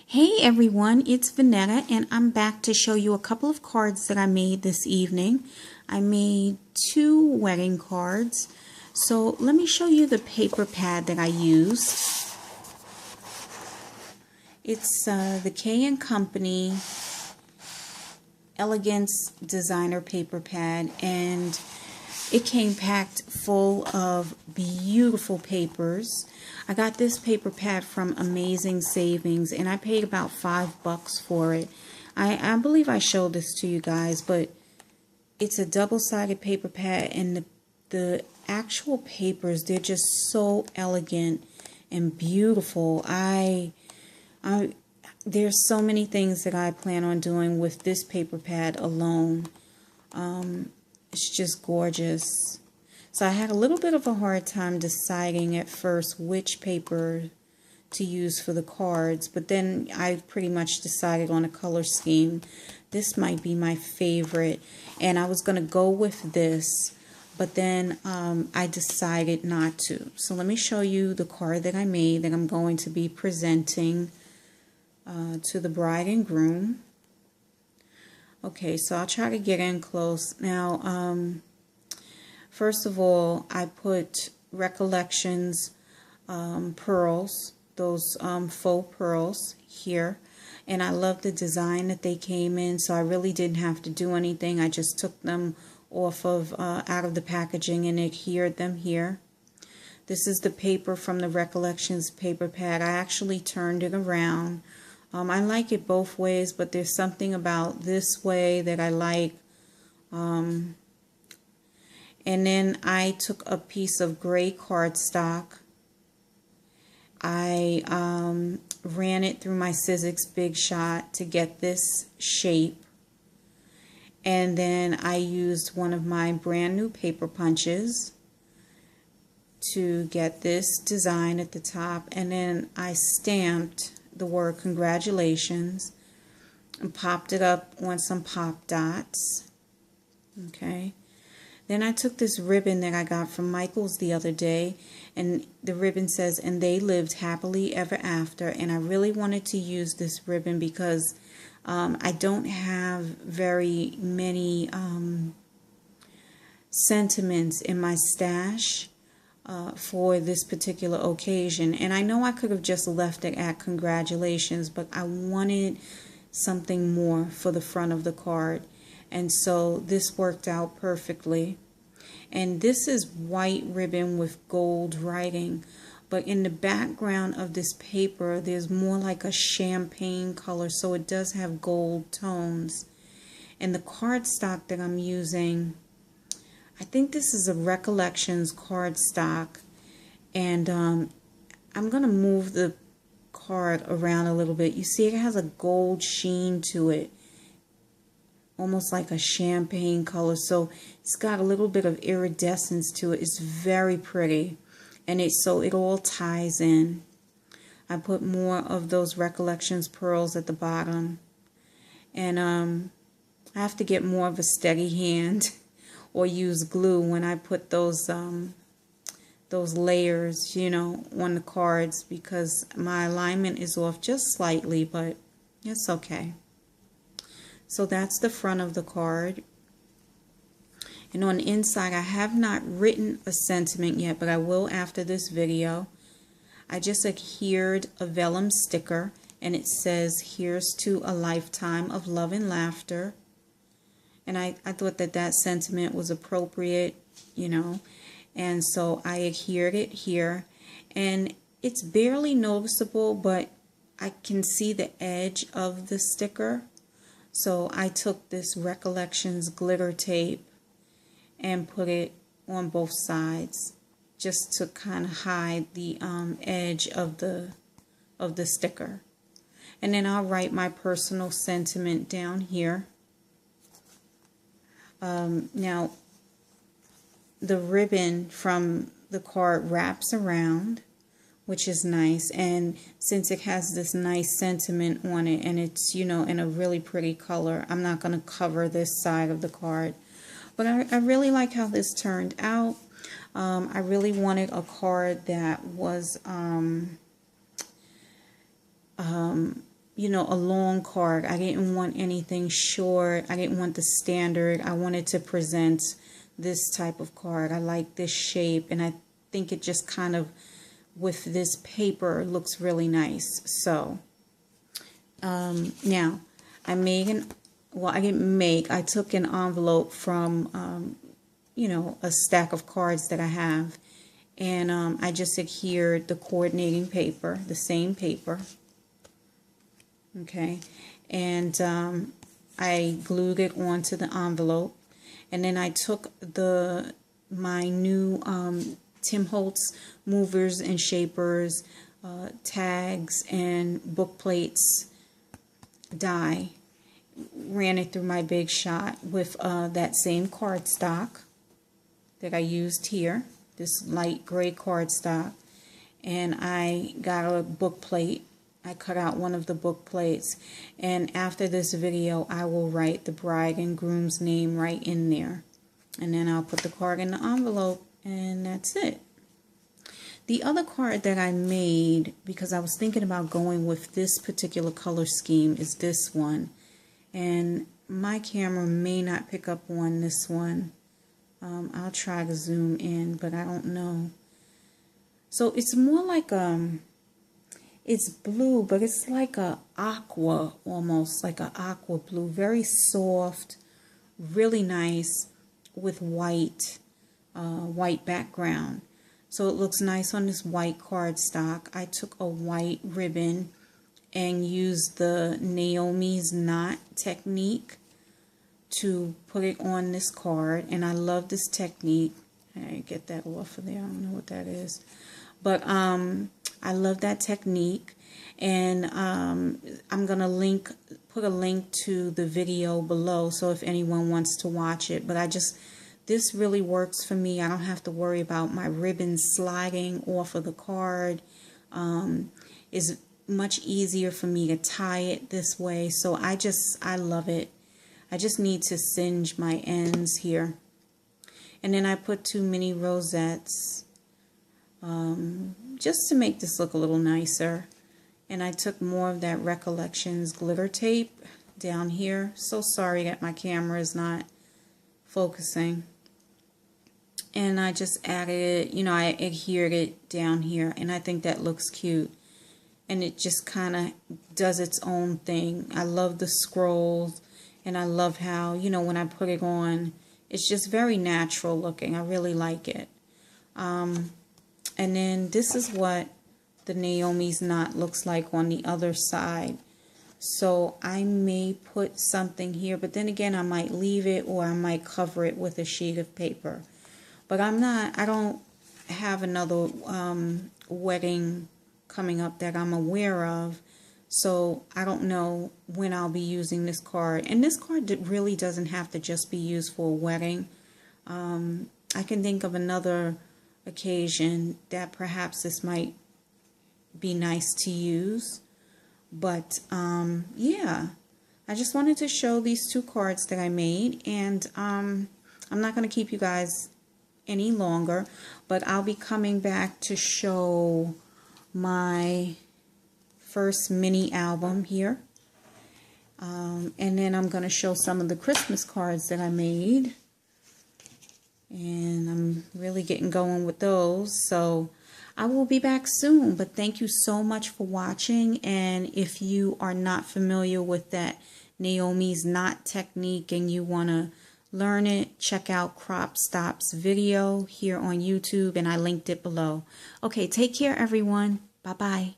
Hey everyone, it's Vanetta and I'm back to show you a couple of cards that I made this evening. I made 2 wedding cards. So let me show you the paper pad that I used. It's the K&Company Elegance Designer paper pad, and it came packed full of beautiful papers. I got this paper pad from Amazing Savings, and I paid about $5 for it. I believe I showed this to you guys, but it's a double-sided paper pad, and the actual papers, they're just so elegant and beautiful. There's so many things that I plan on doing with this paper pad alone. It's just gorgeous. So I had a little bit of a hard time deciding at first which paper to use for the cards, but then I pretty much decided on a color scheme. This might be my favorite, and I was going to go with this, but then I decided not to. So let me show you the card that I made that I'm going to be presenting to the bride and groom. Okay, so I'll try to get in close. Now, first of all, I put Recollections pearls, those faux pearls here. And I love the design that they came in, so I really didn't have to do anything. I just took them off of, out of the packaging and adhered them here. This is the paper from the Recollections paper pad. I actually turned it around. I like it both ways, but there's something about this way that I like. And then I took a piece of gray cardstock. I ran it through my Sizzix Big Shot to get this shape. And then I used one of my brand new paper punches to get this design at the top. And then I stamped the word congratulations and popped it up on some pop dots. Okay. Then I took this ribbon that I got from Michael's the other day, and the ribbon says, "And they lived happily ever after." And I really wanted to use this ribbon because I don't have very many sentiments in my stash for this particular occasion. And I know I could have just left it at congratulations, but I wanted something more for the front of the card. And so this worked out perfectly. And this is white ribbon with gold writing. But in the background of this paper, there's more like a champagne color. So it does have gold tones. And the cardstock that I'm using, I think this is a Recollections cardstock. And I'm going to move the card around a little bit. You see it has a gold sheen to it, almost like a champagne color. So it's got a little bit of iridescence to it. It's very pretty, and it all ties in. I put more of those Recollections pearls at the bottom, and I have to get more of a steady hand or use glue when I put those layers, you know, on the cards, because my alignment is off just slightly, but it's okay. So that's the front of the card. And on the inside, I have not written a sentiment yet, but I will after this video. I just adhered a vellum sticker, and it says, "Here's to a lifetime of love and laughter." And I thought that sentiment was appropriate, you know. And so I adhered it here. And it's barely noticeable, but I can see the edge of the sticker. So I took this Recollections glitter tape and put it on both sides, just to kind of hide the edge of the sticker. And then I'll write my personal sentiment down here. Now, the ribbon from the card wraps around, which is nice, and since it has this nice sentiment on it, and it's, you know, in a really pretty color, I'm not going to cover this side of the card. But I really like how this turned out. I really wanted a card that was you know, a long card. I didn't want anything short. I didn't want the standard. I wanted to present this type of card. I like this shape, and I think it just kind of, with this paper, looks really nice. So now I made an, well, I didn't make, I took an envelope from you know, a stack of cards that I have, and I just adhered the coordinating paper, the same paper, okay, and I glued it onto the envelope, and then I took my new Tim Holtz movers and shapers, tags, and book plates die, ran it through my Big Shot with that same cardstock that I used here, this light gray cardstock, and I got a book plate. I cut out one of the book plates, and after this video I will write the bride and groom's name right in there, and then I'll put the card in the envelope, and that's it. The other card that I made, because I was thinking about going with this particular color scheme, is this one, and my camera may not pick up on this one. I'll try to zoom in, but I don't know. So it's more like it's blue, but it's like a aqua, almost like a aqua blue, very soft, really nice, with white background. So it looks nice on this white cardstock. I took a white ribbon and used the Naomi's knot technique to put it on this card, and I love this technique. I get that off of there, I don't know what that is, but I love that technique, and I'm gonna put a link to the video below, so if anyone wants to watch it. But this really works for me. I don't have to worry about my ribbon sliding off of the card. It's much easier for me to tie it this way, so I love it. I just need to singe my ends here. And then I put 2 mini rosettes just to make this look a little nicer. And I took more of that Recollections glitter tape down here. So sorry that my camera is not focusing. And I just added it, you know, I adhered it down here, and I think that looks cute. And it just kind of does its own thing. I love the scrolls. And I love how, you know, when I put it on, it's just very natural looking. I really like it. And then this is what the Naomi's knot looks like on the other side. So I may put something here, but then again, I might leave it, or I might cover it with a sheet of paper. But I don't have another wedding coming up that I'm aware of. So I don't know when I'll be using this card. And this card really doesn't have to just be used for a wedding. I can think of another occasion that perhaps this might be nice to use. But yeah, I just wanted to show these 2 cards that I made. And I'm not going to keep you guys any longer, but I'll be coming back to show my first mini album here, and then I'm going to show some of the Christmas cards that I made, and I'm really getting going with those. So I will be back soon, but thank you so much for watching. And if you are not familiar with that Naomi's knot technique and you want to learn it, check out CropStop's video here on YouTube, and I linked it below. Okay, take care everyone. Bye bye.